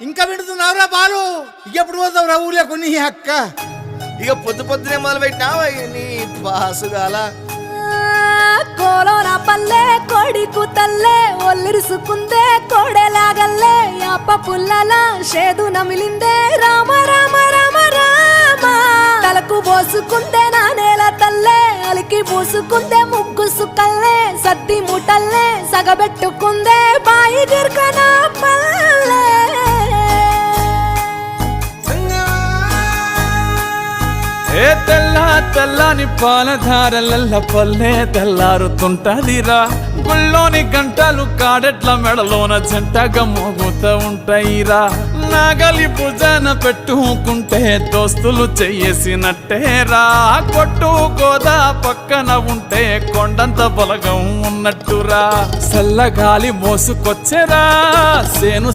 ఇంకా వింటున్నావురా బాలు? ఎప్పుడు పోతావురా ఊర్లో కొన్ని అక్క? ఇక పొద్దునే మొదలు పెట్టినావా నీ బాసుగాల? కోలోన పల్లె కోడి కూతల్లే ఒల్లిరుసుకుందే కోడెలాగల్లే అప్ప పుల్లల షేదు నమిలిందే రామ రామ రామ రామ తలకు పోసుకుందే నా నేల తల్లే అలికి పూసుకుందే ముగ్గు సుక్కల్లే సద్ది ముటల్లే సగబెట్టుకుందే బాయి గిర్కన పల్లె ఏ తెల్లని పాలధారలల్ల పల్లె తెల్లారుతుంటదిరా గుళ్ళోని గంటలు కాడెట్ల మెడలోన జంటగా మోగుతూ ఉంటాయిరా నాగలి భుజాన పెట్టుకుంటే దోస్తులు చెయ్యేసినట్టేరా కొట్టు గోదా పక్కన ఉంటే కొండంత బలగం ఉన్నట్టురా చల్లగాలి మోసుకొచ్చెరా సేను